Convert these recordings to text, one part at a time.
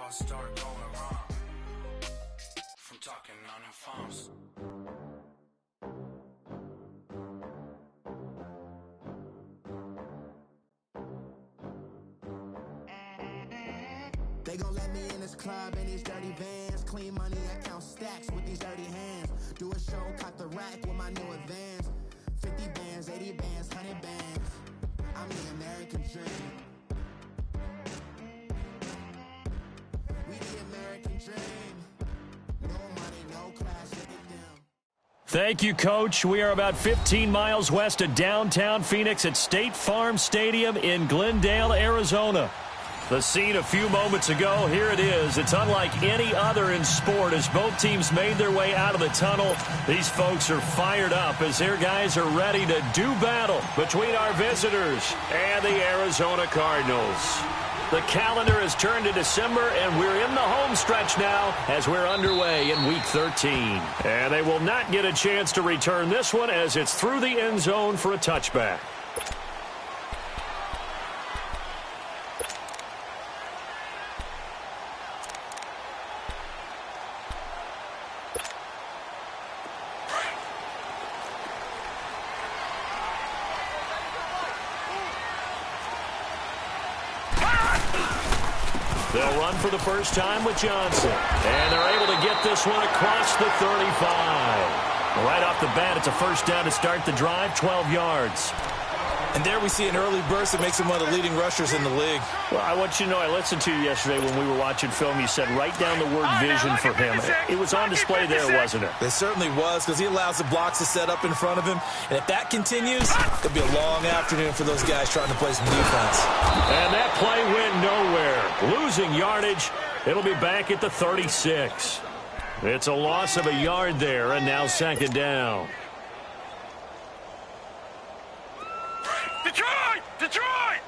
all start going wrong from talking on the phones. They gon' let me in this club in these dirty vans. Clean money, I count stacks with these dirty hands. Do a show, cut the rack with my new advance. 50 bands, 80 bands, 100 bands. I'm the American dream. We the American dream. No money, no class, look at them. Thank you, Coach. We are about 15 miles west of downtown Phoenix at State Farm Stadium in Glendale, Arizona. The scene a few moments ago, here it is. It's unlike any other in sport as both teams made their way out of the tunnel. These folks are fired up as their guys are ready to do battle between our visitors and the Arizona Cardinals. The calendar has turned to December, and we're in the home stretch now as we're underway in Week 13. And they will not get a chance to return this one as it's through the end zone for a touchback. They'll run for the first time with Johnson. And they're able to get this one across the 35. Right off the bat, it's a first down to start the drive, 12 yards. And there we see an early burst that makes him one of the leading rushers in the league. Well, I want you to know, I listened to you yesterday when we were watching film. You said write down the word vision for him. It was on display there, wasn't it? It certainly was, because he allows the blocks to set up in front of him. And if that continues, it'll be a long afternoon for those guys trying to play some defense. And that play went nowhere. Losing yardage. It'll be back at the 36. It's a loss of a yard there, and now second down. Detroit! Detroit!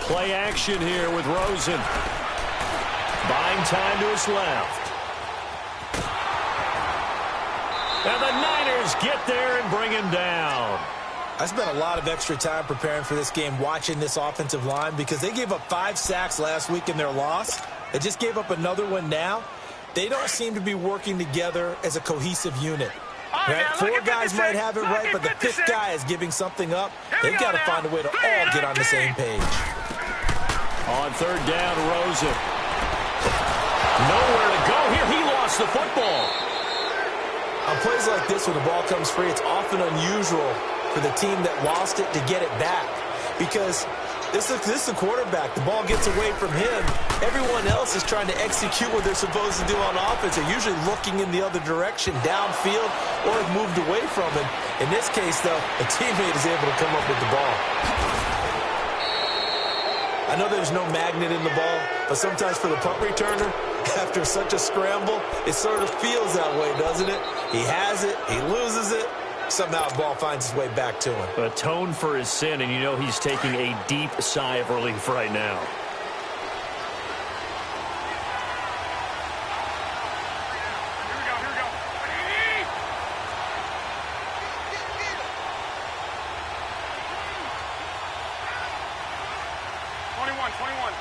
Play action here with Rosen. Buying time to his left. And the Niners get there and bring him down. I spent a lot of extra time preparing for this game watching this offensive line because they gave up 5 sacks last week in their loss. They just gave up another one now. They don't seem to be working together as a cohesive unit. Right? 4 guys might have it right, but the 5th guy is giving something up. They've got to find a way to all get on the same page. On third down, Rosen. Nowhere to go here. He lost the football. On plays like this, when the ball comes free, it's often unusual for the team that lost it to get it back. Because this is the quarterback. The ball gets away from him. Everyone else is trying to execute what they're supposed to do on offense. They're usually looking in the other direction, downfield, or have moved away from him. In this case, though, a teammate is able to come up with the ball. I know there's no magnet in the ball, but sometimes for the punt returner, after such a scramble, it sort of feels that way, doesn't it? He has it, he loses it. Somehow the ball finds its way back to him. Atone for his sin, and you know he's taking a deep sigh of relief right now. Here we go. 21.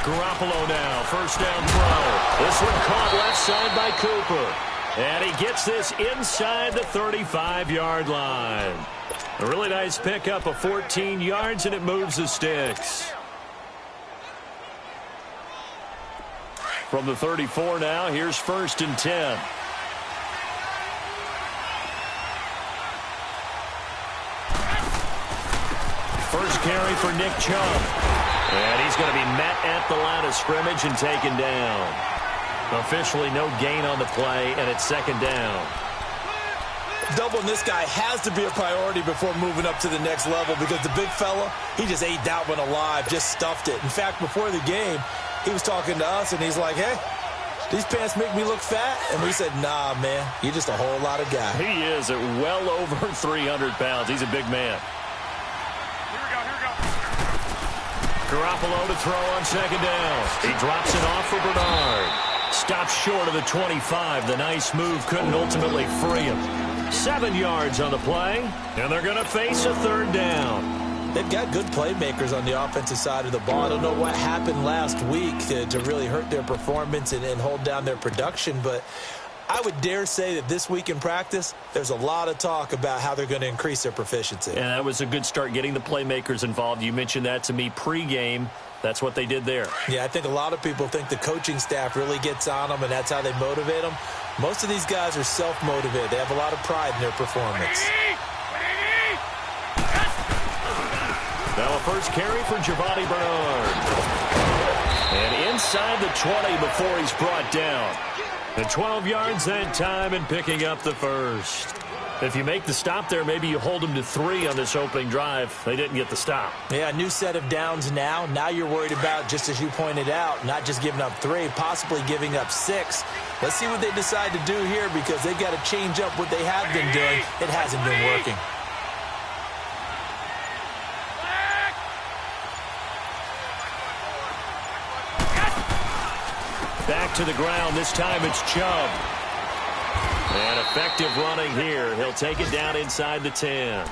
Garoppolo now, first down throw. This one caught left side by Cooper. And he gets this inside the 35-yard line. A really nice pickup of 14 yards, and it moves the sticks. From the 34 now, here's first and 10. First carry for Nick Chubb. And he's going to be met at the line of scrimmage and taken down. Officially no gain on the play, and it's second down. Doubling this guy has to be a priority before moving up to the next level because the big fella, he just ate that one alive, just stuffed it. In fact, before the game, he was talking to us, and he's like, hey, these pants make me look fat? And we said, nah, man, you're just a whole lot of guy. He is at well over 300 pounds. He's a big man. Here we go. Garoppolo to throw on second down. He drops it off for Bernard. Stops short of the 25. The nice move couldn't ultimately free him. 7 yards on the play, and they're going to face a 3rd down. They've got good playmakers on the offensive side of the ball. I don't know what happened last week to really hurt their performance and hold down their production, but I would dare say that this week in practice, there's a lot of talk about how they're going to increase their proficiency. And that was a good start, getting the playmakers involved. You mentioned that to me pregame. That's what they did there. Yeah, I think a lot of people think the coaching staff really gets on them, and that's how they motivate them. Most of these guys are self-motivated. They have a lot of pride in their performance. Now a first carry for Giovanni Bernard. And inside the 20 before he's brought down. And 12 yards that time and picking up the first. If you make the stop there, maybe you hold them to 3 on this opening drive. They didn't get the stop. Yeah, a new set of downs now. Now you're worried about, just as you pointed out, not just giving up 3, possibly giving up 6. Let's see what they decide to do here, because they've got to change up what they have been doing. It hasn't been working. Back to the ground. This time it's Chubb. And effective running here. He'll take it down inside the 10.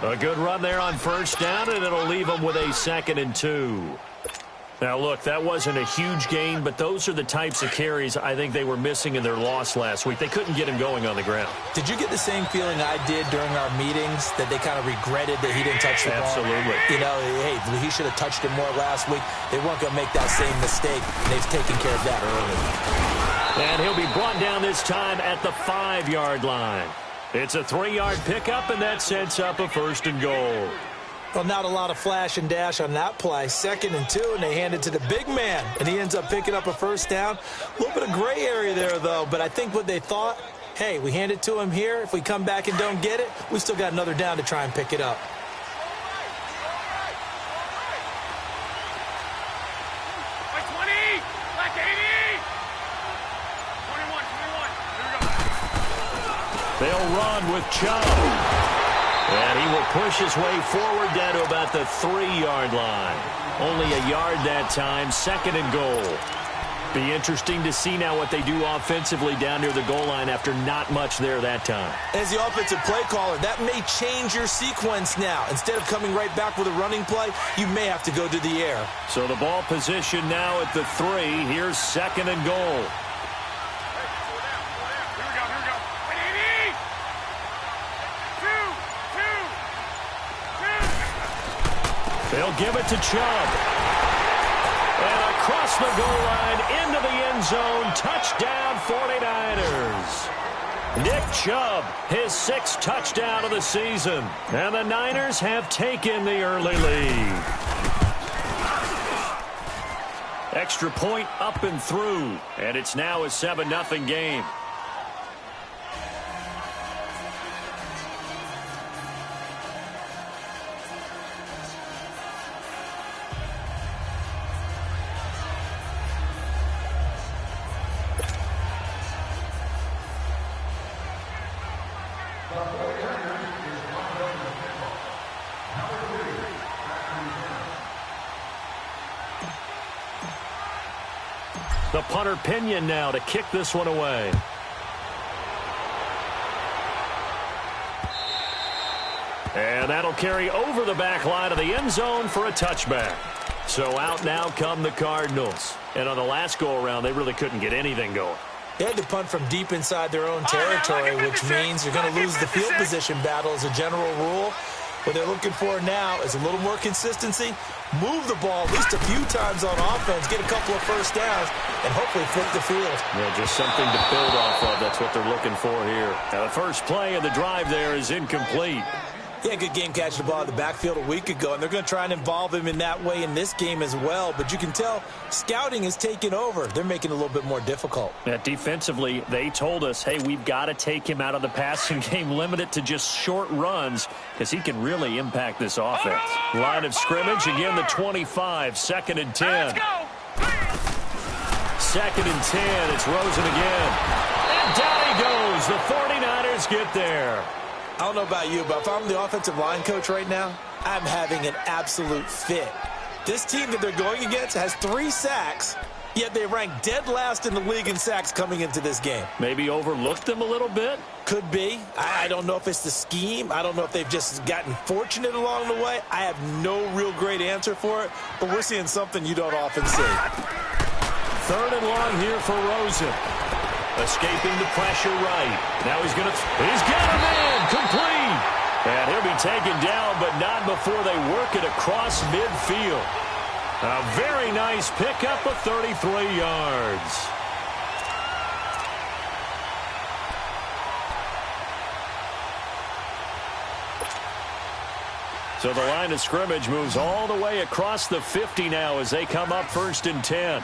A good run there on first down, and it'll leave him with a 2nd and 2. Now, look, that wasn't a huge gain, but those are the types of carries I think they were missing in their loss last week. They couldn't get him going on the ground. Did you get the same feeling I did during our meetings, that they kind of regretted that he didn't touch the ball? Absolutely. You know, hey, he should have touched it more last week. They weren't going to make that same mistake, and they've taken care of that early. And he'll be brought down this time at the 5-yard line. It's a 3-yard pickup, and that sets up a 1st and goal. Well, not a lot of flash and dash on that play. 2nd and 2, and they hand it to the big man, and he ends up picking up a 1st down. A little bit of gray area there, though, but I think what they thought, hey, we hand it to him here. If we come back and don't get it, we still got another down to try and pick it up. They'll run with Chubb. And he will push his way forward down to about the 3-yard line. Only a yard that time, 2nd and goal. Be interesting to see now what they do offensively down near the goal line after not much there that time. As the offensive play caller, that may change your sequence now. Instead of coming right back with a running play, you may have to go to the air. So the ball position now at the 3. Here's 2nd and goal. They'll give it to Chubb. And across the goal line, into the end zone, touchdown 49ers. Nick Chubb, his 6th touchdown of the season. And the Niners have taken the early lead. Extra point up and through. And it's now a 7-0 game. The punter Pinion now to kick this one away. And that'll carry over the back line of the end zone for a touchback. So out now come the Cardinals. And on the last go-around, they really couldn't get anything going. They had to punt from deep inside their own territory, which means you're going to lose the field position battle as a general rule. What they're looking for now is a little more consistency, move the ball at least a few times on offense, get a couple of first downs, and hopefully flip the field. Yeah, just something to build off of. That's what they're looking for here. Now, the first play of the drive there is incomplete. He had a good game catching the ball in the backfield a week ago, and they're going to try and involve him in that way in this game as well. But you can tell scouting is taking over. They're making it a little bit more difficult. Yeah, defensively, they told us, hey, we've got to take him out of the passing game, limit it to just short runs, because he can really impact this offense. Line of scrimmage, again, the 25, 2nd and 10. Let's go. 2nd and 10, it's Rosen again. And down he goes. The 49ers get there. I don't know about you, but if I'm the offensive line coach right now, I'm having an absolute fit. This team that they're going against has 3 sacks, Yet they rank dead last in the league in sacks coming into this game. Maybe overlooked them a little bit? Could be. I don't know if it's the scheme. I don't know if they've just gotten fortunate along the way. I have no real great answer for it, but we're seeing something you don't often see. 3rd and long here for Rosen. Escaping the pressure right. Now he's got him in. Complete. And he'll be taken down, but not before they work it across midfield. A very nice pickup of 33 yards. So the line of scrimmage moves all the way across the 50 now as they come up 1st and 10.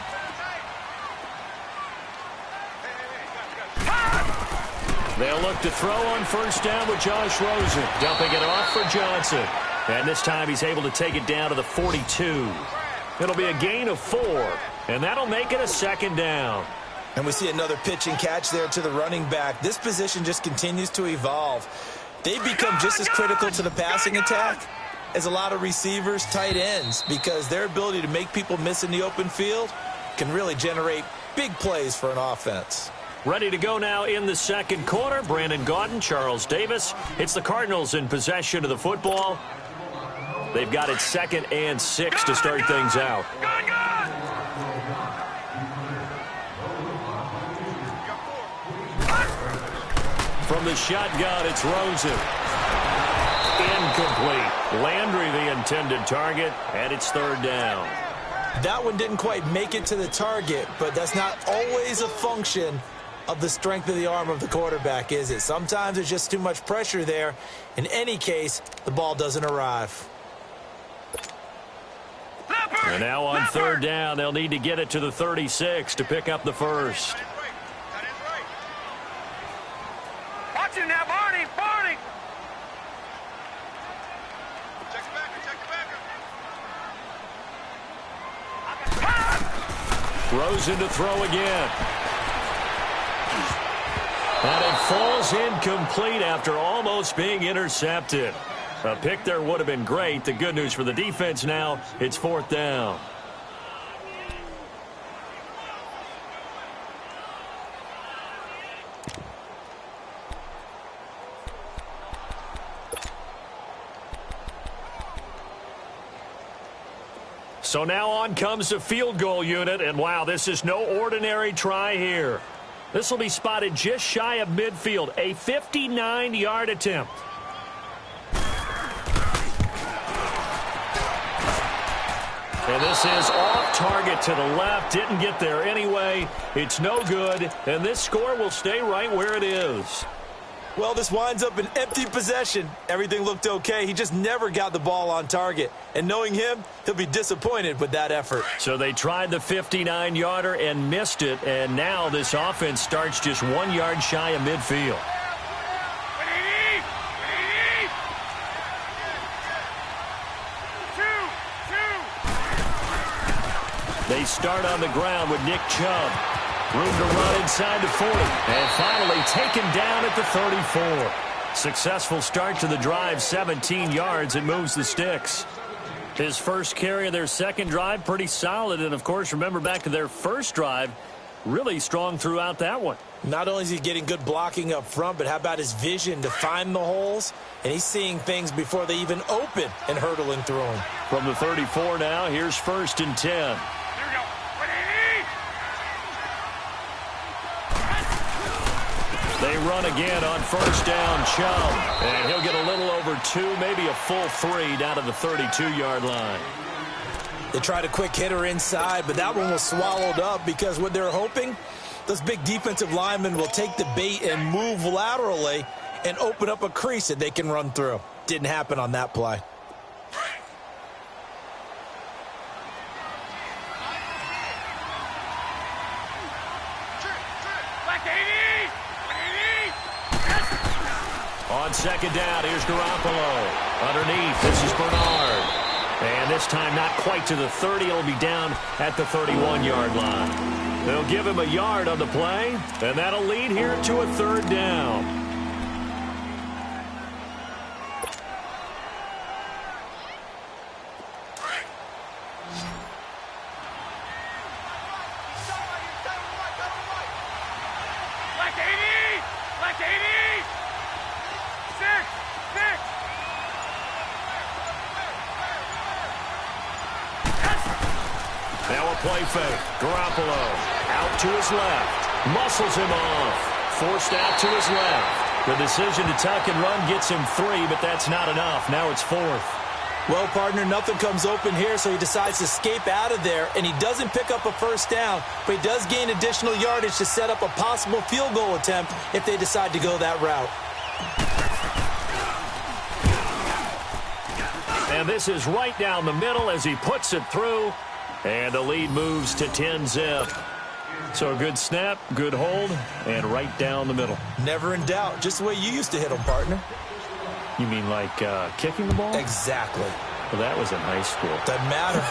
They'll look to throw on 1st down with Josh Rosen. Dumping it off for Johnson. And this time he's able to take it down to the 42. It'll be a gain of 4. And that'll make it a 2nd down. And we see another pitch and catch there to the running back. This position just continues to evolve. They've become just as critical to the passing attack as a lot of receivers, tight ends, because their ability to make people miss in the open field can really generate big plays for an offense. Ready to go now in the 2nd quarter. Brandon Gaudin, Charles Davis. It's the Cardinals in possession of the football. They've got it 2nd and 6 to start things out. From the shotgun, it's Rosen. Incomplete. Landry the intended target, and it's 3rd down. That one didn't quite make it to the target, but that's not always a function of the strength of the arm of the quarterback, is it? Sometimes there's just too much pressure there. In any case, the ball doesn't arrive. And now on 3rd down, they'll need to get it to the 36 to pick up the 1st. Watch him now, Barney! Barney! Rosen to throw again. And it falls incomplete after almost being intercepted. A pick there would have been great. The good news for the defense now, it's 4th down. So now on comes the field goal unit, and wow, this is no ordinary try here. This will be spotted just shy of midfield, a 59-yard attempt. And this is off target to the left, didn't get there anyway. It's no good, and this score will stay right where it is. Well, this winds up an empty possession. Everything looked okay. He just never got the ball on target. And knowing him, he'll be disappointed with that effort. So they tried the 59-yarder and missed it, and now this offense starts just 1 yard shy of midfield. They start on the ground with Nick Chubb. Room to run inside the 40. And finally taken down at the 34. Successful start to the drive, 17 yards, and moves the sticks. His first carry of their 2nd drive, pretty solid. And, of course, remember back to their 1st drive, really strong throughout that one. Not only is he getting good blocking up front, but how about his vision to find the holes? And he's seeing things before they even open and hurdling through them. From the 34 now, here's 1st and 10. They run again on 1st down, Chubb. And he'll get a little over 2, maybe a full 3 down to the 32-yard line. They tried a quick hitter inside, but that one was swallowed up because what they're hoping, those big defensive linemen will take the bait and move laterally and open up a crease that they can run through. Didn't happen on that play. On 2nd down, here's Garoppolo. Underneath, this is Bernard. And this time not quite to the 30. It'll be down at the 31-yard line. They'll give him a yard on the play, and that'll lead here to a 3rd down. Now a play fake. Garoppolo out to his left. Muscles him off. Forced out to his left. The decision to tuck and run gets him 3, but that's not enough. Now it's 4th. Well, partner, nothing comes open here, so he decides to escape out of there, and he doesn't pick up a first down, but he does gain additional yardage to set up a possible field goal attempt if they decide to go that route. And this is right down the middle as he puts it through, and the lead moves to 10-zip. So a good snap, good hold, and right down the middle. Never in doubt, just the way you used to hit them, partner. You mean like kicking the ball? Exactly. Well, that was in high school. Doesn't matter.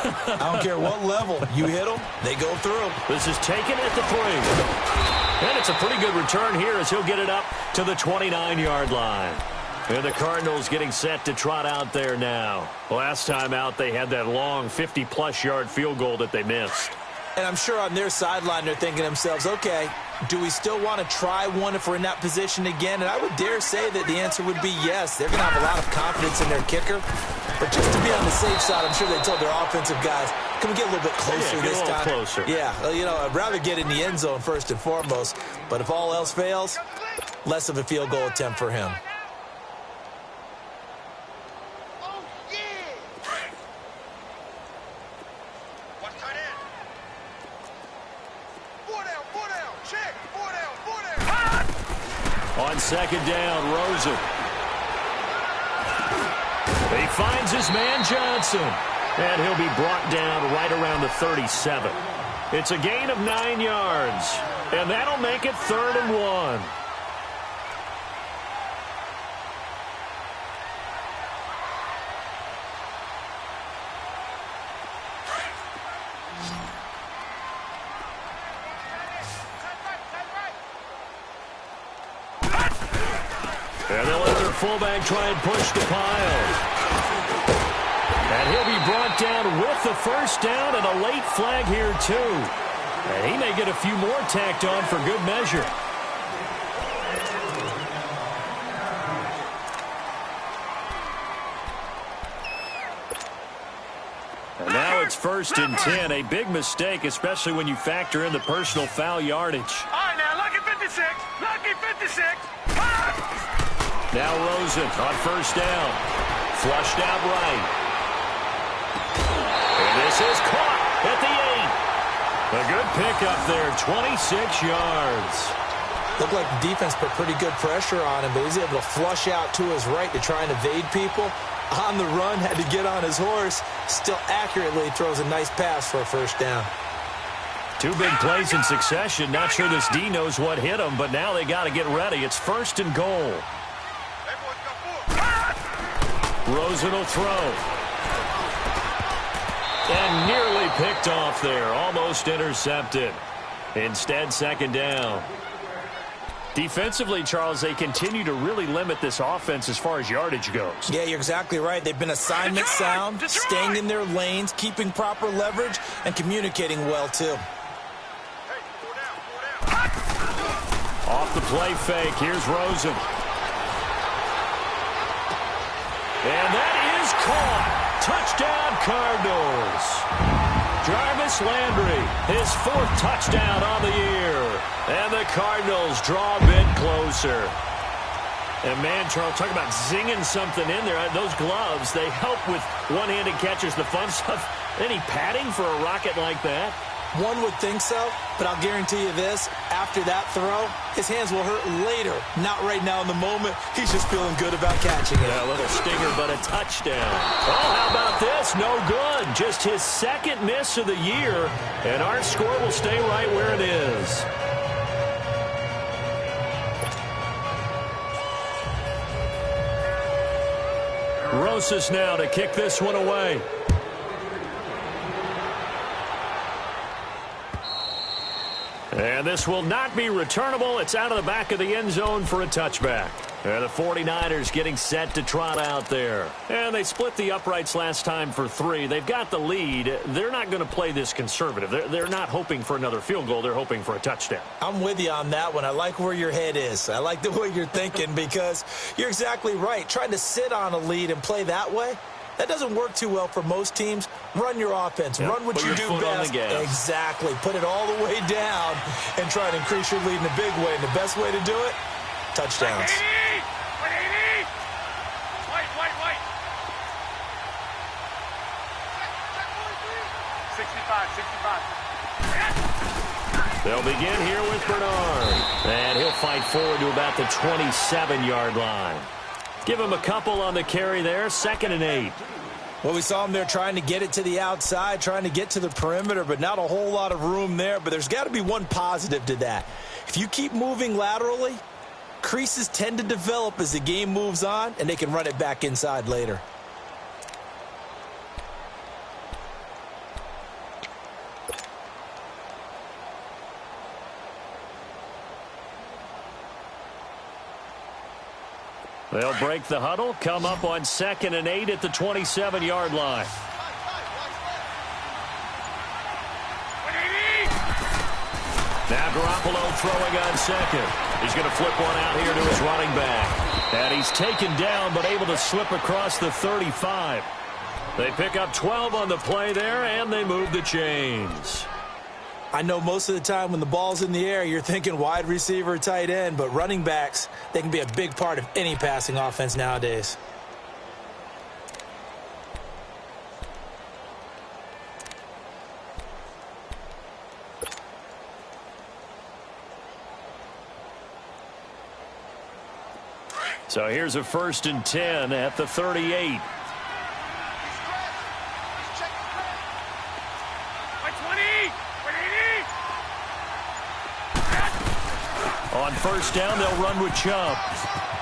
I don't care what level. You hit them, they go through. This is taken at the 3. And it's a pretty good return here as he'll get it up to the 29-yard line. And the Cardinals getting set to trot out there now. Last time out, they had that long 50-plus yard field goal that they missed. And I'm sure on their sideline they're thinking to themselves, okay, do we still want to try one if we're in that position again? And I would dare say that the answer would be yes. They're going to have a lot of confidence in their kicker. But just to be on the safe side, I'm sure they told their offensive guys, can we get a little bit closer this time? Closer. Yeah, you know, I'd rather get in the end zone first and foremost. But if all else fails, less of a field goal attempt for him. On second down, Rosen. He finds his man Johnson. And he'll be brought down right around the 37. It's a gain of 9 yards. And that'll make it 3rd and 1. And they'll let their fullback try and push the pile. And he'll be brought down with the first down and a late flag here, too. And he may get a few more tacked on for good measure. And now it's 1st and 10. A big mistake, especially when you factor in the personal foul yardage. All right, now, lucky 56. Lucky 56. Now Rosen on first down. Flushed out right. And this is caught at the 8. A good pickup there, 26 yards. Looked like the defense put pretty good pressure on him, but he's able to flush out to his right to try and evade people. On the run, had to get on his horse. Still accurately throws a nice pass for a first down. 2 big plays in succession. Not sure this D knows what hit him, but now they got to get ready. It's 1st and goal. Rosen will throw. And nearly picked off there. Almost intercepted. Instead, 2nd down. Defensively, Charles, they continue to really limit this offense as far as yardage goes. Yeah, you're exactly right. They've been assignment sound, staying in their lanes, keeping proper leverage, and communicating well, too. Off the play fake, here's Rosen. And that is caught. Touchdown, Cardinals. Jarvis Landry, his 4th touchdown on the year. And the Cardinals draw a bit closer. And, man, Charles, talk about zinging something in there. Those gloves, they help with one-handed catches, the fun stuff. Any padding for a rocket like that? One would think so, but I'll guarantee you this. After that throw, his hands will hurt later. Not right now in the moment. He's just feeling good about catching it. Yeah, a little stinger, but a touchdown. Oh, how about this? No good. Just his 2nd miss of the year, and our score will stay right where it is. Rosas now to kick this one away. And this will not be returnable. It's out of the back of the end zone for a touchback. And the 49ers getting set to trot out there. And they split the uprights last time for 3. They've got the lead. They're not going to play this conservative. They're not hoping for another field goal. They're hoping for a touchdown. I'm with you on that one. I like where your head is. I like the way you're thinking because you're exactly right. Trying to sit on a lead and play that way, That doesn't work too well for most teams. Run your offense. Yep. Run what Put you your do foot on best. the gas. Exactly. Put it all the way down and try to increase your lead in a big way. And the best way to do it, touchdowns. 180! White. 65. They'll begin here with Bernard. And he'll fight forward to about the 27-yard line. Give him a couple on the carry there. 2nd and 8. Well, we saw him there trying to get it to the outside, trying to get to the perimeter, but not a whole lot of room there. But there's got to be one positive to that. If you keep moving laterally, creases tend to develop as the game moves on, and they can run it back inside later. They'll break the huddle, come up on 2nd and 8 at the 27-yard line. Now Garoppolo throwing on 2nd. He's going to flip one out here to his running back. And he's taken down but able to slip across the 35. They pick up 12 on the play there, and they move the chains. I know most of the time when the ball's in the air, you're thinking wide receiver, tight end, but running backs, they can be a big part of any passing offense nowadays. So here's a 1st and 10 at the 38. On 1st down, they'll run with Chubb.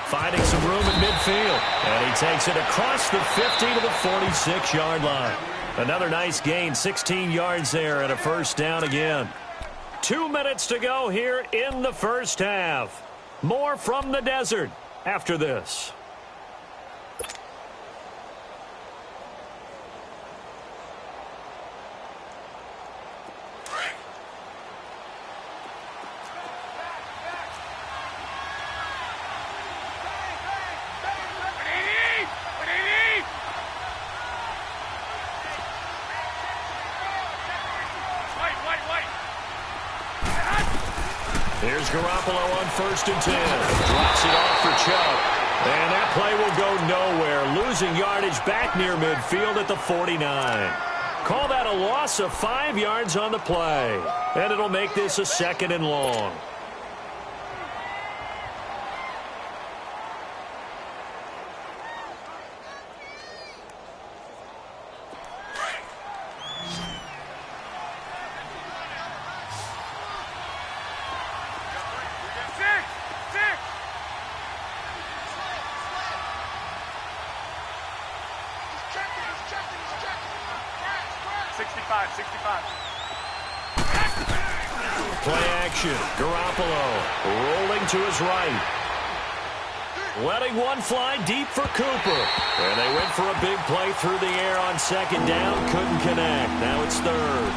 Finding some room in midfield. And he takes it across the 50 to the 46-yard line. Another nice gain, 16 yards there and a 1st down again. 2 minutes to go here in the 1st half. More from the desert after this. Here's Garoppolo on 1st and 10. Drops it off for Chubb. And that play will go nowhere. Losing yardage back near midfield at the 49. Call that a loss of 5 yards on the play. And it'll make this a 2nd and long. Play action. Garoppolo rolling to his right. Letting one fly deep for Cooper. And they went for a big play through the air on 2nd down. Couldn't connect. Now it's 3rd.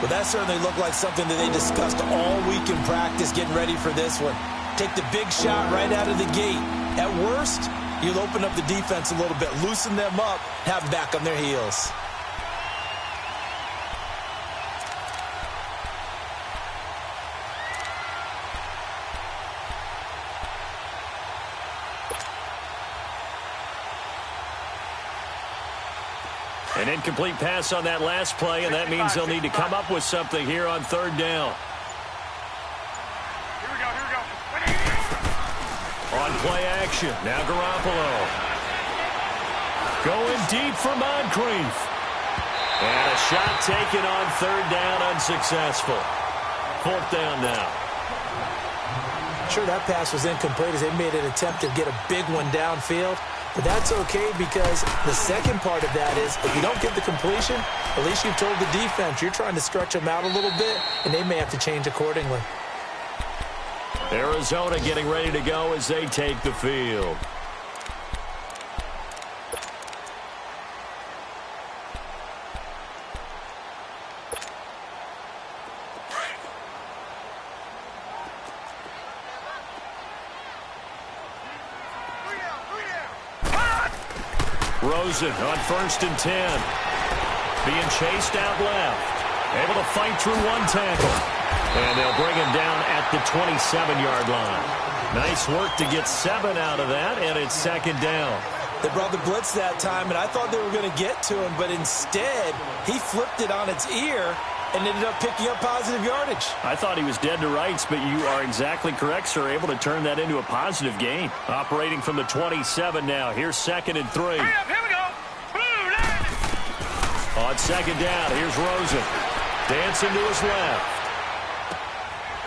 Well, that certainly looked like something that they discussed all week in practice getting ready for this one. Take the big shot right out of the gate. At worst, you'll open up the defense a little bit, loosen them up, have them back on their heels. An incomplete pass on that last play, and that means they'll need to come up with something here on 3rd down. Here we go. On play action, now Garoppolo. Going deep for Moncrief. And a shot taken on 3rd down, unsuccessful. 4th down now. Sure, that pass was incomplete as they made an attempt to get a big one downfield. But that's okay because the second part of that is if you don't get the completion, at least you've told the defense you're trying to stretch them out a little bit, and they may have to change accordingly. Arizona getting ready to go as they take the field. Rosen on 1st and 10. Being chased out left. Able to fight through one tackle. And they'll bring him down at the 27-yard line. Nice work to get 7 out of that, and it's 2nd down. They brought the blitz that time, and I thought they were going to get to him, but instead, he flipped it on its ear and ended up picking up positive yardage. I thought he was dead to rights, but you are exactly correct, sir. Able to turn that into a positive gain. Operating from the 27 now. Here's 2nd and 3. Hurry up, here we go. On 2nd down, here's Rosen. Dancing to his left.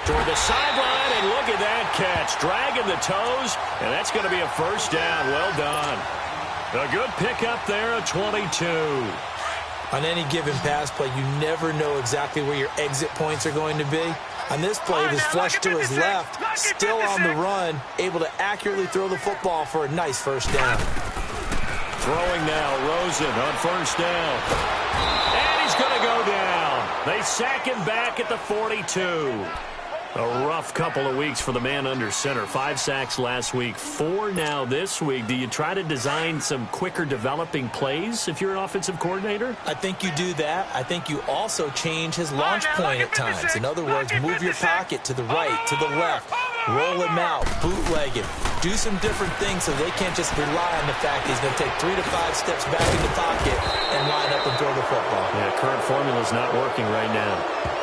Toward the sideline, and look at that catch. Dragging the toes, and that's going to be a 1st down. Well done. A good pickup there at 22. On any given pass play, you never know exactly where your exit points are going to be. On this play, he was flushed to his left, still on the run, able to accurately throw the football for a nice 1st down. Throwing now, Rosen on 1st down. And he's going to go down. They sack him back at the 42. A rough couple of weeks for the man under center. 5 sacks last week, 4 now this week. Do you try to design some quicker developing plays if you're an offensive coordinator? I think you do that. I think you also change his launch point at times. In other words, move your pocket to the right, to the left, roll him out, bootleg him. Do some different things so they can't just rely on the fact he's going to take 3 to 5 steps back in the pocket and line up and throw the football. Yeah, current formula's not working right now.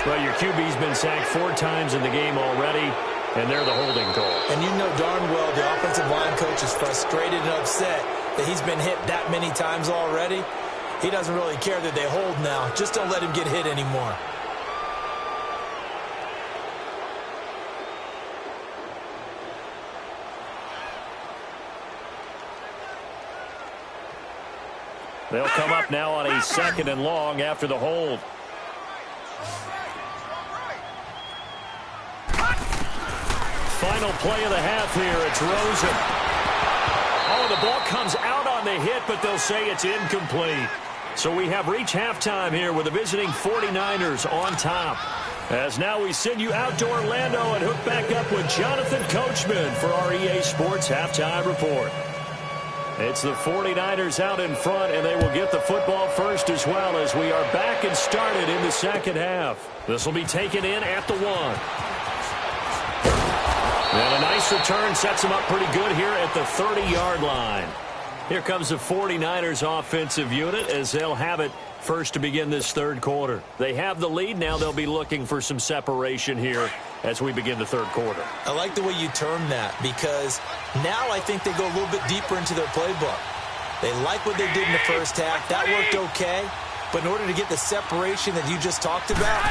Well, your QB's been sacked 4 times in the game already, and they're the holding call. And you know darn well the offensive line coach is frustrated and upset that he's been hit that many times already. He doesn't really care that they hold now. Just don't let him get hit anymore. They'll come up now on a 2nd and long after the hold. Final play of the half here. It's Rosen. Oh, the ball comes out on the hit, but they'll say it's incomplete. So we have reached halftime here with the visiting 49ers on top. As now we send you out to Orlando and hook back up with Jonathan Coachman for our EA Sports Halftime Report. It's the 49ers out in front, and they will get the football first as well as we are back and started in the 2nd half. This will be taken in at the 1. And a nice return sets them up pretty good here at the 30-yard line. Here comes the 49ers offensive unit as they'll have it first to begin this 3rd quarter. They have the lead. Now they'll be looking for some separation here as we begin the 3rd quarter. I like the way you term that because now I think they go a little bit deeper into their playbook. They like what they did in the 1st half. That worked okay. But in order to get the separation that you just talked about,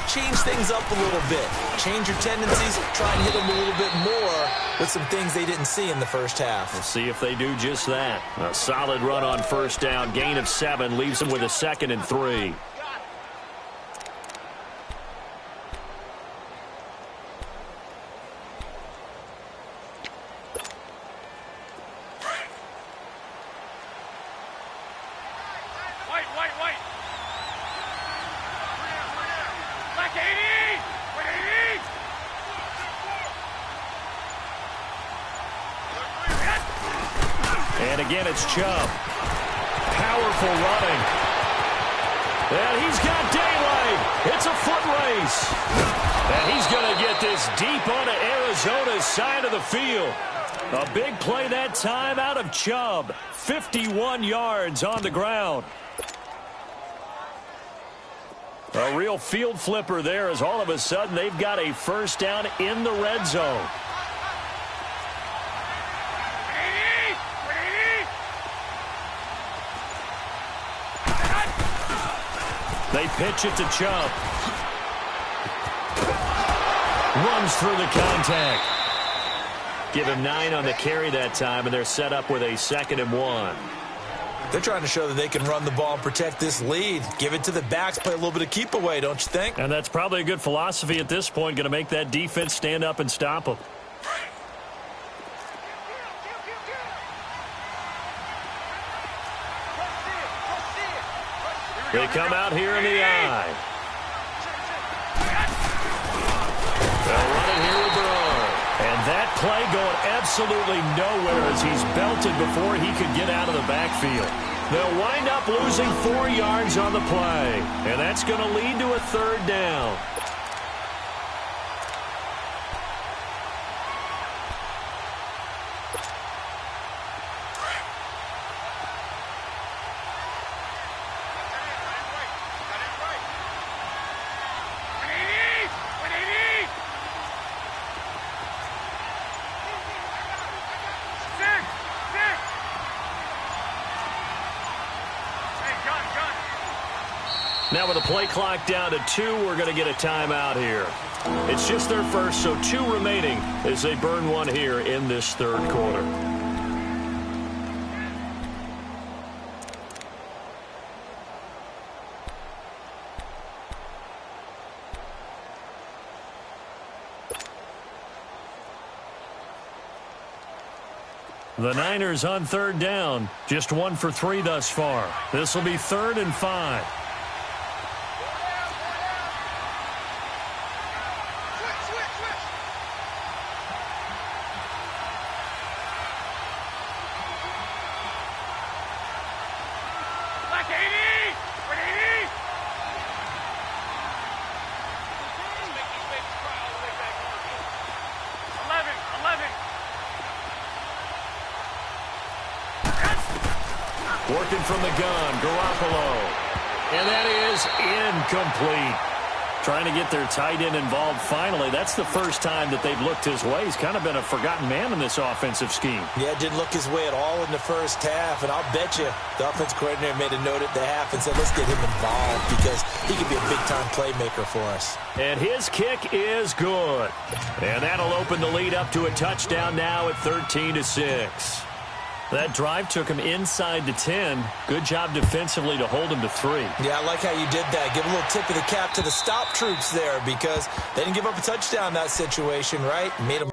change things up a little bit. Change your tendencies, try and hit them a little bit more with some things they didn't see in the 1st half. We'll see if they do just that. A solid run on 1st down. Gain of 7 leaves them with a 2nd and 3. And again, it's Chubb. Powerful running. And he's got daylight. It's a foot race. And he's going to get this deep onto Arizona's side of the field. A big play that time out of Chubb. 51 yards on the ground. A real field flipper there as all of a sudden they've got a 1st down in the red zone. They pitch it to Chubb. Runs through the contact. Give him 9 on the carry that time, and they're set up with a 2nd and 1. They're trying to show that they can run the ball and protect this lead. Give it to the backs, play a little bit of keep away, don't you think? And that's probably a good philosophy at this point, going to make that defense stand up and stop them. They come out here in the eye. They'll run it here with Brown. And that play going absolutely nowhere as he's belted before he could get out of the backfield. They'll wind up losing 4 yards on the play, and that's going to lead to a third down. Now with the play clock down to 2, we're going to get a timeout here. It's just their first, so 2 remaining as they burn one here in this third quarter. The Niners on third down, just 1 for 3 thus far. This will be 3rd and 5. Working from the gun, Garoppolo. And that is incomplete. Trying to get their tight end involved finally. That's the first time that they've looked his way. He's kind of been a forgotten man in this offensive scheme. Yeah, didn't look his way at all in the first half. And I'll bet you the offense coordinator made a note at the half and said, let's get him involved because he could be a big-time playmaker for us. And his kick is good. And that'll open the lead up to a touchdown now at 13-6. That drive took him inside the 10. Good job defensively to hold him to 3. Yeah, I like how you did that. Give a little tip of the cap to the stop troops there because they didn't give up a touchdown in that situation, right? Made them.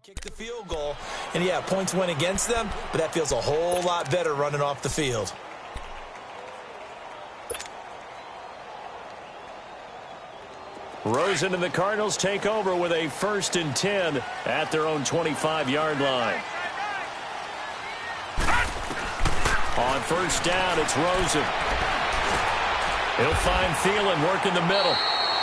Kicked the field goal, and yeah, points went against them, but that feels a whole lot better running off the field. Rosen and the Cardinals take over with a 1st and 10 at their own 25-yard line. On first down, it's Rosen. He'll find Thielen working the middle,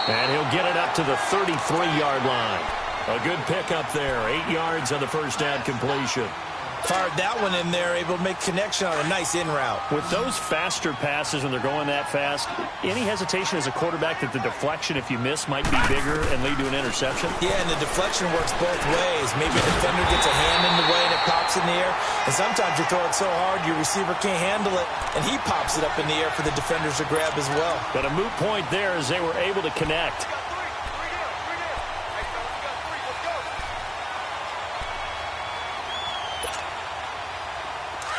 and he'll get it up to the 33-yard line. A good pickup there, 8 yards on the first down completion. Fired that one in there, able to make connection on a nice in route. With those faster passes when they're going that fast, any hesitation as a quarterback that the deflection, if you miss, might be bigger and lead to an interception? Yeah, and the deflection works both ways. Maybe a defender gets a hand in the way and it pops in the air. And sometimes you throw it so hard your receiver can't handle it, and he pops it up in the air for the defenders to grab as well. But a moot point there as they were able to connect.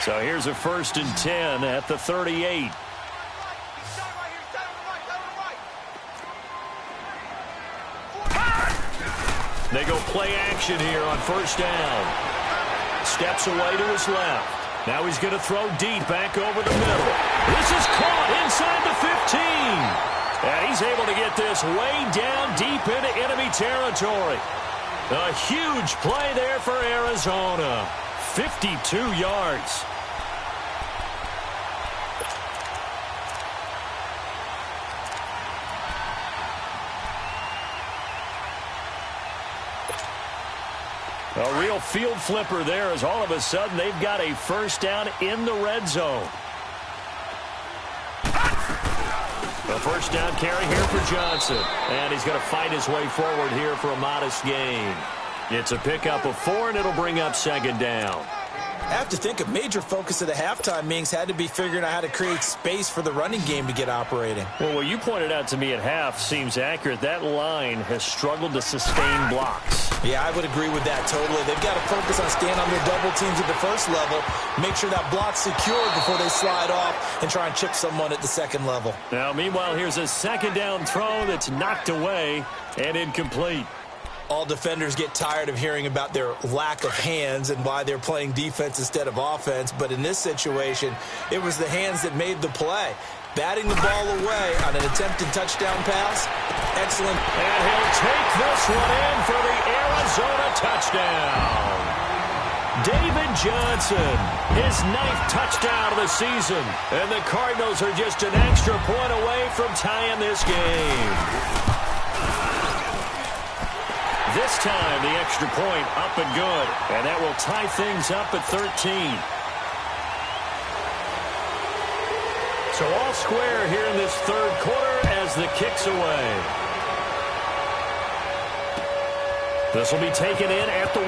So here's a 1st and 10 at the 38. They go play action here on first down. Steps away to his left. Now he's going to throw deep back over the middle. This is caught inside the 15. And he's able to get this way down deep into enemy territory. A huge play there for Arizona. 52 yards. A real field flipper there as all of a sudden they've got a first down in the red zone. A first down carry here for Johnson. And he's going to fight his way forward here for a modest gain. It's a pickup of 4, and it'll bring up second down. I have to think a major focus of the halftime meetings had to be figuring out how to create space for the running game to get operating. Well, what you pointed out to me at half seems accurate. That line has struggled to sustain blocks. Yeah, I would agree with that totally. They've got to focus on staying on their double teams at the first level, make sure that block's secured before they slide off and try and chip someone at the second level. Now, meanwhile, here's a second down throw that's knocked away and incomplete. All defenders get tired of hearing about their lack of hands and why they're playing defense instead of offense. But in this situation, it was the hands that made the play. Batting the ball away on an attempted touchdown pass. Excellent. And he'll take this one in for the Arizona touchdown. David Johnson, his 9th touchdown of the season. And the Cardinals are just an extra point away from tying this game. This time, the extra point up and good. And that will tie things up at 13. So all square here in this third quarter as the kick's away. This will be taken in at the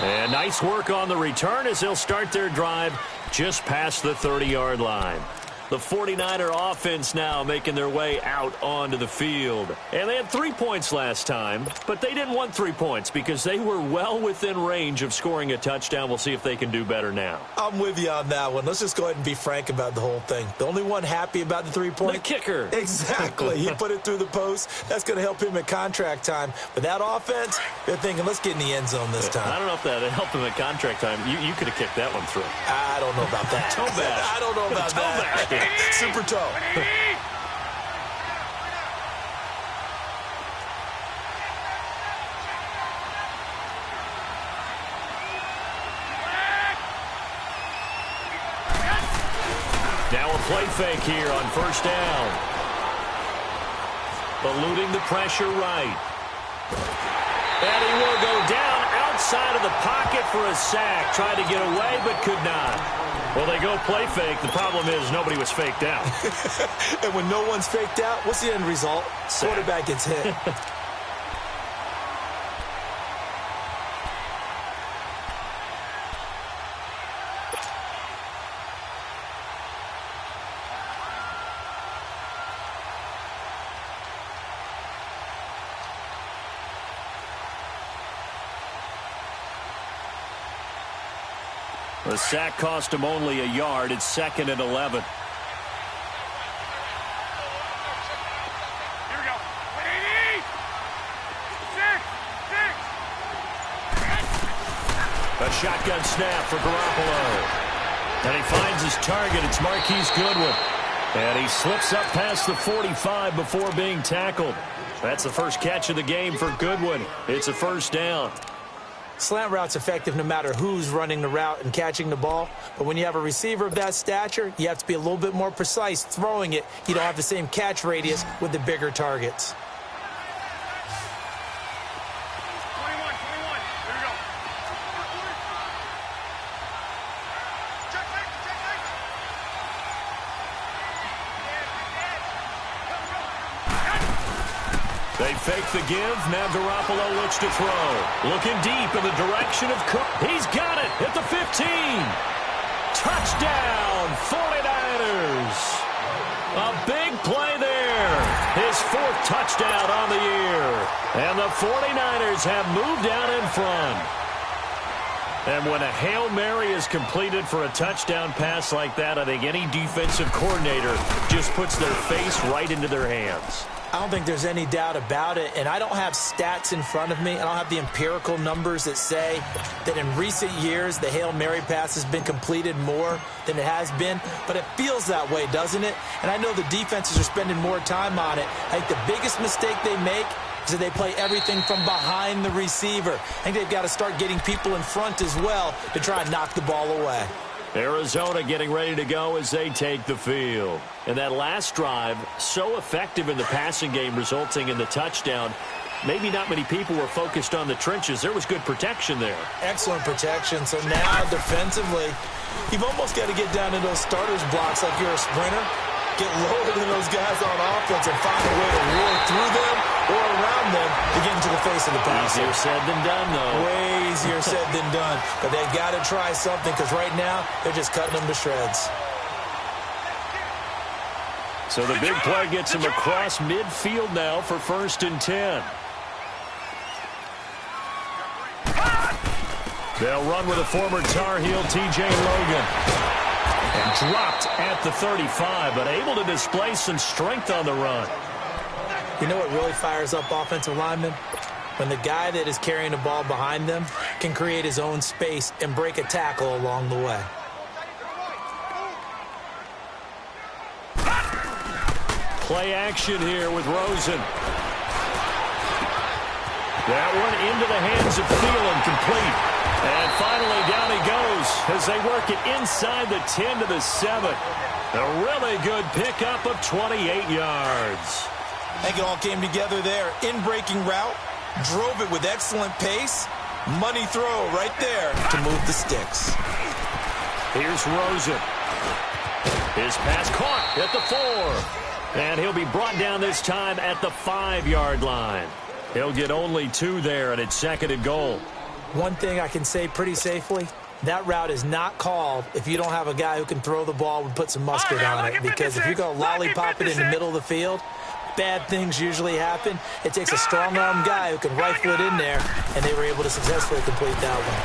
1. And nice work on the return as they'll start their drive just past the 30-yard line. The 49er offense now making their way out onto the field. And they had 3 points last time, but they didn't want 3 points because they were well within range of scoring a touchdown. We'll see if they can do better now. I'm with you on that one. Let's just go ahead and be frank about the whole thing. The only one happy about the 3-point? The kicker. Exactly. He put it through the post. That's going to help him at contract time. But that offense, they're thinking, let's get in the end zone this time. I don't know if that helped him at contract time. You could have kicked that one through. I don't know about that. Toe bash. I don't know about that. Super toe. Now a play fake here on first down. Eluding the pressure right. And he will go down outside of the pocket for a sack. Tried to get away, but could not. Well, they go play fake. The problem is nobody was faked out. And when no one's faked out, what's the end result? Sack. Quarterback gets hit. The sack cost him only a yard. It's 2nd and 11. Here we go. 180. 6. A shotgun snap for Garoppolo. And he finds his target. It's Marquise Goodwin. And he slips up past the 45 before being tackled. That's the first catch of the game for Goodwin. It's a first down. Slant route's effective no matter who's running the route and catching the ball. But when you have a receiver of that stature, you have to be a little bit more precise throwing it. You don't have the same catch radius with the bigger targets. 21. Here we go. They fake the give. Now Garoppolo looks to throw. Looking deep in the direction of Cook. He's got it at the 15. Touchdown, 49ers. A big play there. His 4th touchdown on the year. And the 49ers have moved out in front. And when a Hail Mary is completed for a touchdown pass like that, I think any defensive coordinator just puts their face right into their hands. I don't think there's any doubt about it, and I don't have stats in front of me. I don't have the empirical numbers that say that in recent years the Hail Mary pass has been completed more than it has been, but it feels that way, doesn't it? And I know the defenses are spending more time on it. I think the biggest mistake they make is that they play everything from behind the receiver. I think they've got to start getting people in front as well to try and knock the ball away. Arizona getting ready to go as they take the field. And that last drive, so effective in the passing game, resulting in the touchdown. Maybe not many people were focused on the trenches. There was good protection there. Excellent protection. So now defensively, you've almost got to get down to those starters blocks like you're a sprinter. Get lower than those guys on offense and find a way to roar through them or around them to get into the face of the passer. Easier said than done, though. Way easier said than done. But they've got to try something because right now they're just cutting them to shreds. So the big play gets him across midfield now for 1st and 10. They'll run with a former Tar Heel, T.J. Logan. And dropped at the 35, but able to display some strength on the run. You know what really fires up offensive linemen? When the guy that is carrying the ball behind them can create his own space and break a tackle along the way. Play action here with Rosen. That one into the hands of Thielen, complete. And finally, down he goes as they work it inside the 10 to the 7. A really good pickup of 28 yards. I think it all came together there. In-breaking route, drove it with excellent pace. Money throw right there to move the sticks. Here's Rosen. His pass caught at the 4. And he'll be brought down this time at the 5-yard line. He'll get only 2 there, and it's 2nd and goal. One thing I can say pretty safely, that route is not called if you don't have a guy who can throw the ball and put some mustard on it. Because if you go lollipop it in the middle of the field, bad things usually happen. It takes a strong-arm guy who can rifle it in there, and they were able to successfully complete that one.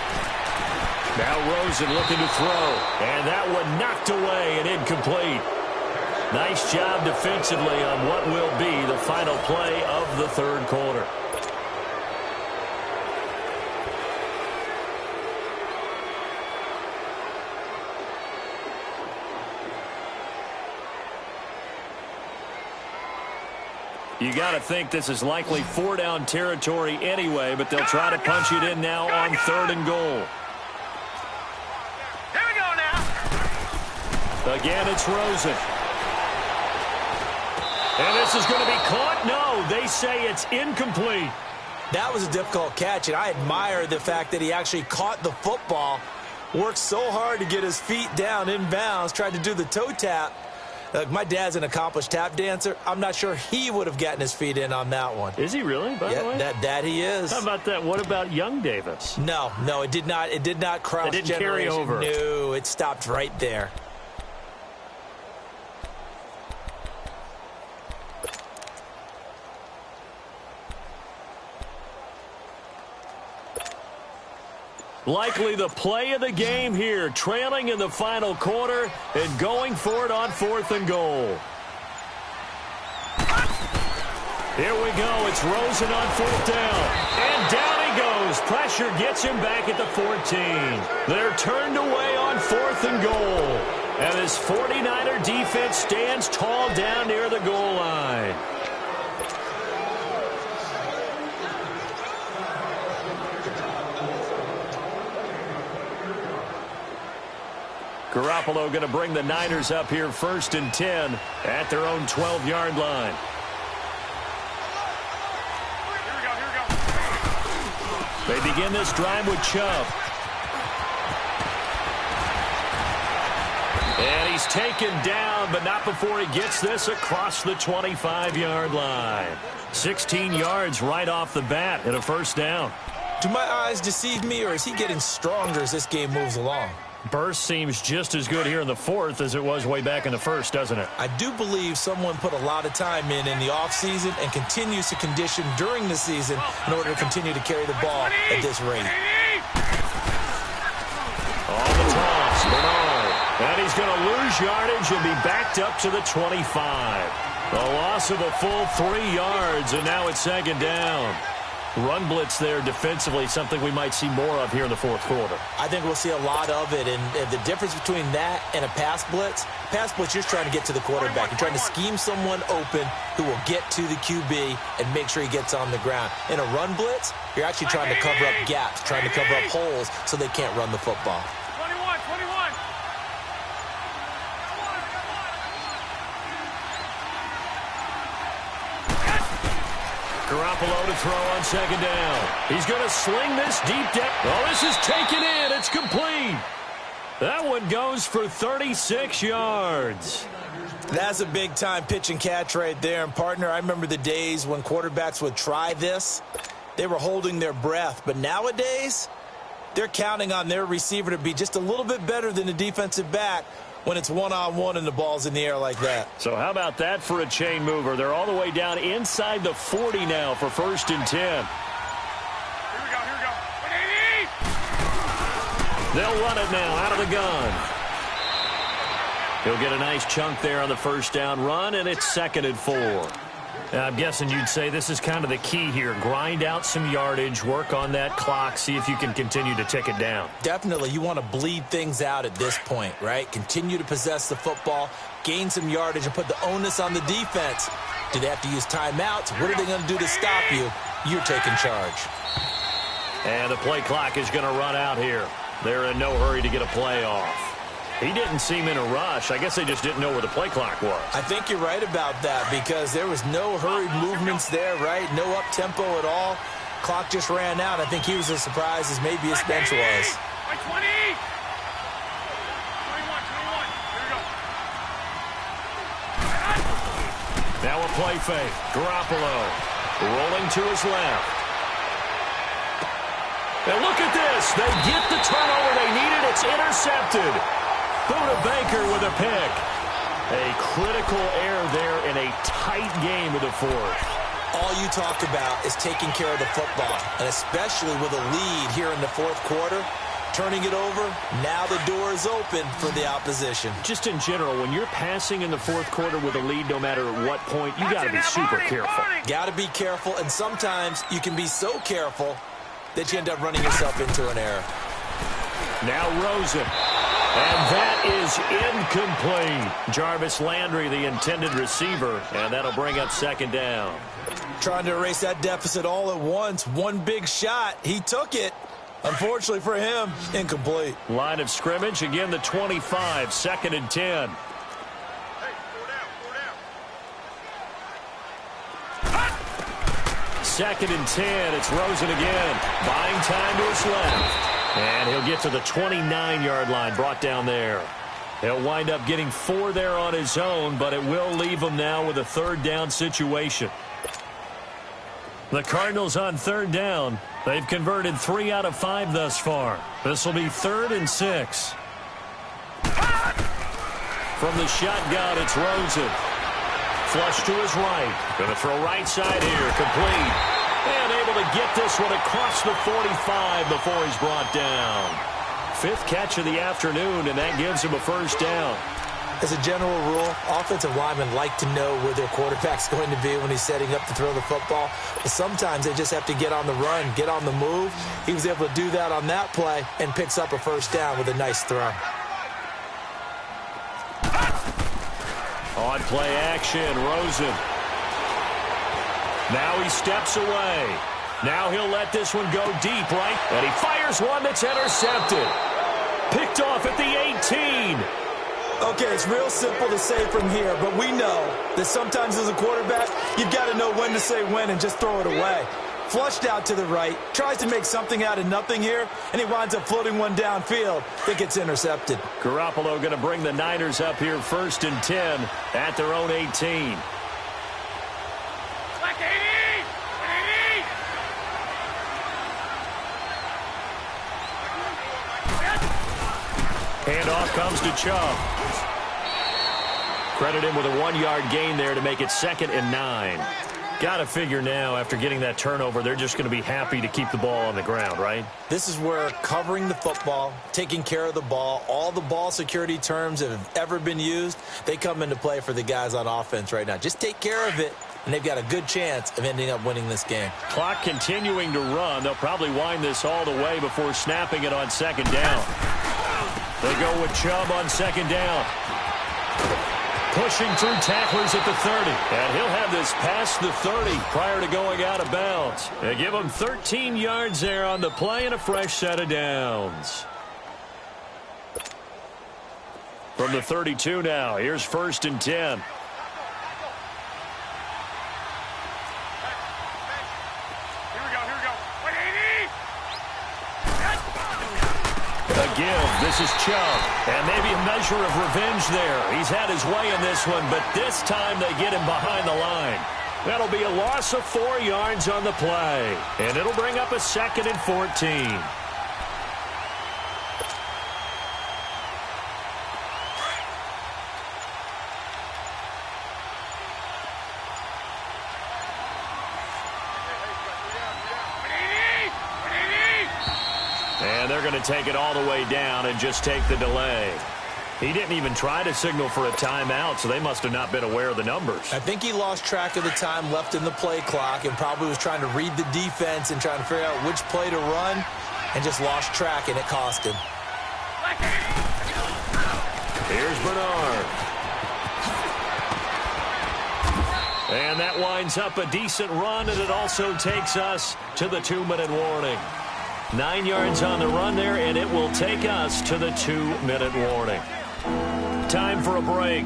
Now Rosen looking to throw, and that one knocked away and incomplete. Nice job defensively on what will be the final play of the 3rd quarter. You got to think this is likely 4-down territory anyway, but they'll try to punch it in now on 3rd and goal. Here we go now. Again, it's Rosen. And this is going to be caught. No, they say it's incomplete. That was a difficult catch, and I admire the fact that he actually caught the football, worked so hard to get his feet down in bounds, tried to do the toe tap. My dad's an accomplished tap dancer. I'm not sure he would have gotten his feet in on that one. Is he really, by the way? That he is. How about that? What about young Davis? No, it did not cross generation. It didn't carry over. No, it stopped right there. Likely the play of the game here, trailing in the final quarter and going for it on 4th and goal. Here we go. It's Rosen on 4th down. And down he goes. Pressure gets him back at the 14. They're turned away on 4th and goal. And this 49er defense stands tall down near the goal line. Garoppolo going to bring the Niners up here 1st and 10 at their own 12-yard line. They begin this drive with Chubb. And he's taken down, but not before he gets this across the 25-yard line. 16 yards right off the bat and a 1st down. Do my eyes deceive me, or is he getting stronger as this game moves along? Burst seems just as good here in the 4th as it was way back in the 1st, doesn't it? I do believe someone put a lot of time in the offseason and continues to condition during the season in order to continue to carry the ball at this rate. On the toss, Bernard. And he's going to lose yardage and be backed up to the 25. A loss of a full 3 yards, and now it's 2nd down. Run blitz there defensively, something we might see more of here in the 4th quarter. I think we'll see a lot of it, and the difference between that and a pass blitz, you're just trying to get to the quarterback. You're trying to scheme someone open who will get to the QB and make sure he gets on the ground. In a run blitz, you're actually trying to cover up gaps, trying to cover up holes so they can't run the football. 21. Garoppolo to throw on second down. He's going to sling this deep down. Oh, this is taken in. It's complete. That one goes for 36 yards. That's a big-time pitch and catch right there. And, partner, I remember the days when quarterbacks would try this. They were holding their breath. But nowadays, they're counting on their receiver to be just a little bit better than the defensive back when it's one-on-one and the ball's in the air like that. So how about that for a chain mover? They're all the way down inside the 40 now for 1st and 10. Here we go. 180! They'll run it now out of the gun. He'll get a nice chunk there on the first down run, and it's 2nd and 4. Now, I'm guessing you'd say this is kind of the key here. Grind out some yardage, work on that clock, see if you can continue to tick it down. Definitely. You want to bleed things out at this point, right? Continue to possess the football, gain some yardage, and put the onus on the defense. Do they have to use timeouts? What are they going to do to stop you? You're taking charge. And the play clock is going to run out here. They're in no hurry to get a play off. He didn't seem in a rush. I guess they just didn't know where the play clock was. I think you're right about that because there was no hurried movements there, right? No up-tempo at all. Clock just ran out. I think he was as surprised as maybe his bench was. 20! 21. Here we go. Now a play fake. Garoppolo rolling to his left. And look at this. They get the turnover they needed. It's intercepted. Buda Baker with a pick. A critical error there in a tight game of the 4th. All you talk about is taking care of the football, and especially with a lead here in the 4th quarter, turning it over, now the door is open for the opposition. Just in general, when you're passing in the 4th quarter with a lead, no matter what point, you got to be super careful. Got to be careful, and sometimes you can be so careful that you end up running yourself into an error. Now Rosen. And that is incomplete. Jarvis Landry, the intended receiver, and that'll bring up 2nd down. Trying to erase that deficit all at once. One big shot. He took it. Unfortunately for him, incomplete. Line of scrimmage, again the 25, 2nd and 10. Second and 10, it's Rosen again. Buying time to his left. And he'll get to the 29-yard line, brought down there. He'll wind up getting 4 there on his own, but it will leave him now with a 3rd down situation. The Cardinals on 3rd down. They've converted 3 out of 5 thus far. This will be 3rd and 6. From the shotgun, it's Rosen. Flush to his right. Going to throw right side here. Complete. And able to get this one across the 45 before he's brought down. 5th catch of the afternoon, and that gives him a 1st down. As a general rule, offensive linemen like to know where their quarterback's going to be when he's setting up to throw the football. But sometimes they just have to get on the run, get on the move. He was able to do that on that play and picks up a 1st down with a nice throw. On play action, Rosen. Now he steps away. Now he'll let this one go deep, right? And he fires one that's intercepted. Picked off at the 18. Okay, it's real simple to say from here, but we know that sometimes as a quarterback, you've got to know when to say when and just throw it away. Flushed out to the right, tries to make something out of nothing here, and he winds up floating one downfield that gets intercepted. Garoppolo going to bring the Niners up here 1st and 10 at their own 18. Handoff comes to Chubb. Credit him with a 1-yard gain there to make it 2nd and 9. Got to figure now, after getting that turnover, they're just going to be happy to keep the ball on the ground, right? This is where covering the football, taking care of the ball, all the ball security terms that have ever been used, they come into play for the guys on offense right now. Just take care of it, and they've got a good chance of ending up winning this game. Clock continuing to run. They'll probably wind this all the way before snapping it on 2nd down. They go with Chubb on 2nd down. Pushing through tacklers at the 30. And he'll have this past the 30 prior to going out of bounds. They give him 13 yards there on the play and a fresh set of downs. From the 32 now, here's 1st and 10. give. This is Chubb. And maybe a measure of revenge there. He's had his way in this one, but this time they get him behind the line. That'll be a loss of 4 yards on the play. And it'll bring up a 2nd and 14. And they're going to take it all the way down and just take the delay. He didn't even try to signal for a timeout, so they must have not been aware of the numbers. I think he lost track of the time left in the play clock and probably was trying to read the defense and trying to figure out which play to run and just lost track, and it cost him. Here's Bernard. And that winds up a decent run, and it also takes us to the 2-minute warning. 9 yards on the run there, and it will take us to the 2-minute warning. Time for a break.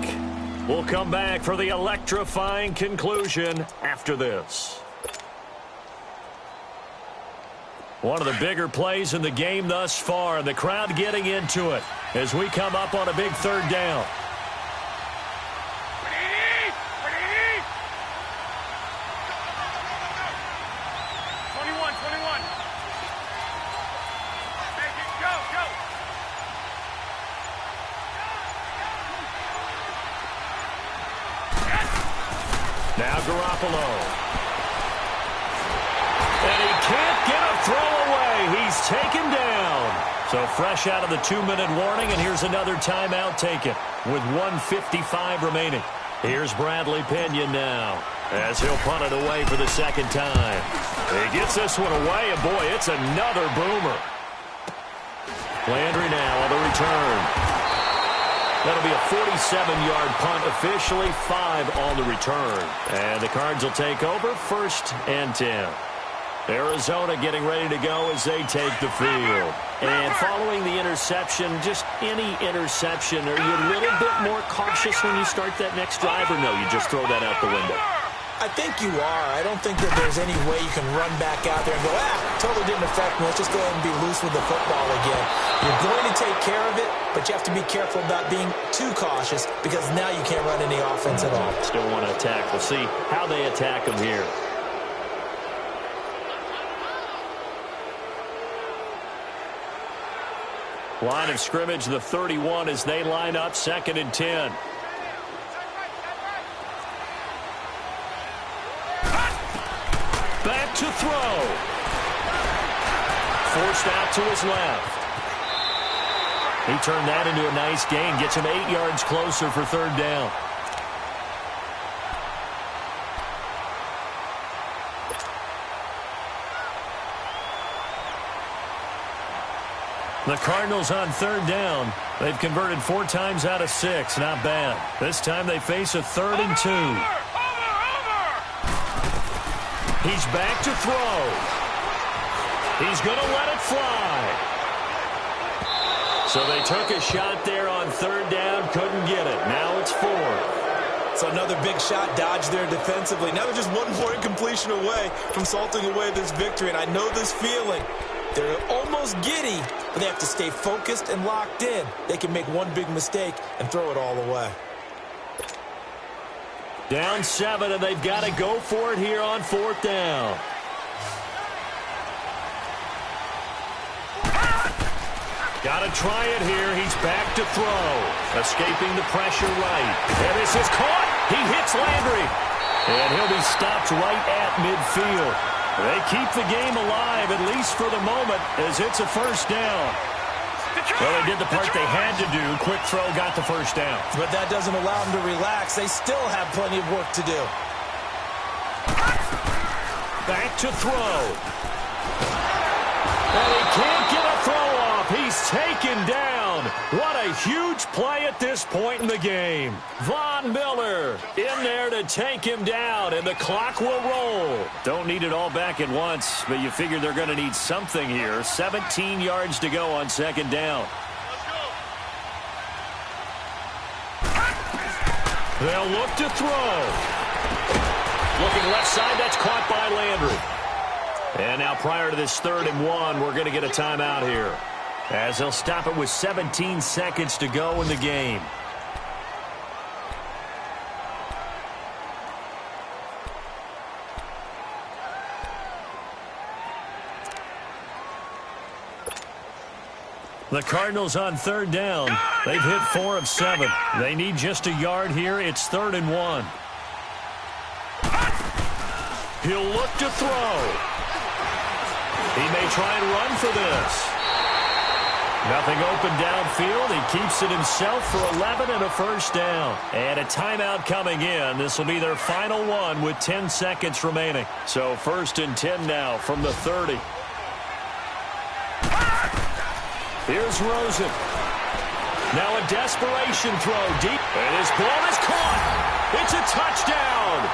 We'll come back for the electrifying conclusion after this. One of the bigger plays in the game thus far, and the crowd getting into it as we come up on a big 3rd down. Now Garoppolo. And he can't get a throw away. He's taken down. So fresh out of the 2-minute warning, and here's another timeout taken with 1:55 remaining. Here's Bradley Pinion now as he'll punt it away for the 2nd time. He gets this one away, and boy, it's another boomer. Landry now on the return. That'll be a 47-yard punt, officially 5 on the return. And the Cards will take over 1st and 10. Arizona getting ready to go as they take the field. And following the interception, just any interception, are you a little bit more cautious when you start that next drive, or no, you just throw that out the window? I think you are. I don't think that there's any way you can run back out there and go, totally didn't affect me. Let's just go ahead and be loose with the football again. You're going to take care of it, but you have to be careful about being too cautious because now you can't run any offense at all. Still want to attack. We'll see how they attack them here. Line of scrimmage, the 31 as they line up 2nd and 10. Back to throw. Forced out to his left. He turned that into a nice gain. Gets him 8 yards closer for 3rd down. The Cardinals on 3rd down. They've converted 4 times out of 6. Not bad. This time they face a 3rd and 2. He's back to throw. He's going to let it fly. So they took a shot there on 3rd down. Couldn't get it. Now it's 4th. So another big shot dodged there defensively. Now they're just one more incompletion away from salting away this victory. And I know this feeling. They're almost giddy, but they have to stay focused and locked in. They can make one big mistake and throw it all away. Down 7, and they've got to go for it here on 4th down. Got to try it here. He's back to throw. Escaping the pressure right. And this is caught. He hits Landry. And he'll be stopped right at midfield. They keep the game alive, at least for the moment, as it's a 1st down. Well, they did the part they had to do. Quick throw got the 1st down. But that doesn't allow them to relax. They still have plenty of work to do. Back to throw. And he can't get a throw off. He's taken down. What a huge play at this point in the game. Von Miller in there to take him down, and the clock will roll. Don't need it all back at once, but you figure they're going to need something here. 17 yards to go on 2nd down. They'll look to throw. Looking left side, that's caught by Landry. And now prior to this 3rd and 1, we're going to get a timeout here. as they'll stop it with 17 seconds to go in the game. The Cardinals on third down. They've hit 4 of 7. They need just a yard here. It's 3rd and 1. He'll look to throw. He may try and run for this. Nothing open downfield. He keeps it himself for 11 and a first down. And a timeout coming in. This will be their final one with 10 seconds remaining. So 1st and 10 now from the 30. Here's Rosen. Now a desperation throw deep. And his ball is caught. It's a touchdown.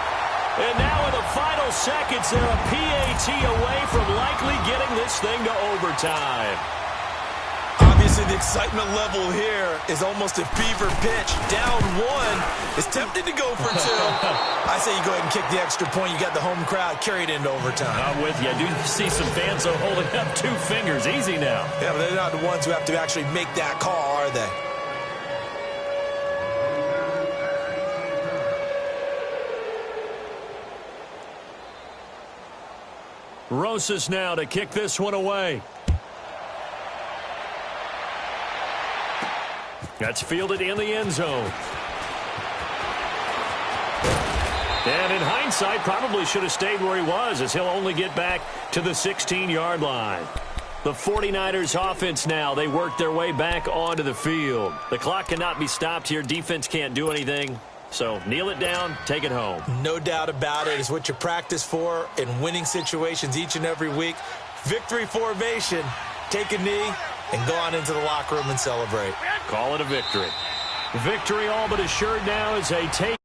And now in the final seconds, they're a PAT away from likely getting this thing to overtime. Obviously, the excitement level here is almost a fever pitch. Down 1 is tempted to go for 2. I say you go ahead and kick the extra point. You got the home crowd, carry it into overtime. I'm with you. I do see some fans are holding up 2 fingers. Easy now. Yeah, but they're not the ones who have to actually make that call, are they? Rosas now to kick this one away. That's fielded in the end zone. And in hindsight, probably should have stayed where he was, as he'll only get back to the 16-yard line. The 49ers offense now, they work their way back onto the field. The clock cannot be stopped here. Defense can't do anything. So kneel it down, take it home. No doubt about it. It's what you practice for in winning situations each and every week. Victory formation. Take a knee and go on into the locker room and celebrate. Call it a victory. Victory all but assured now as they take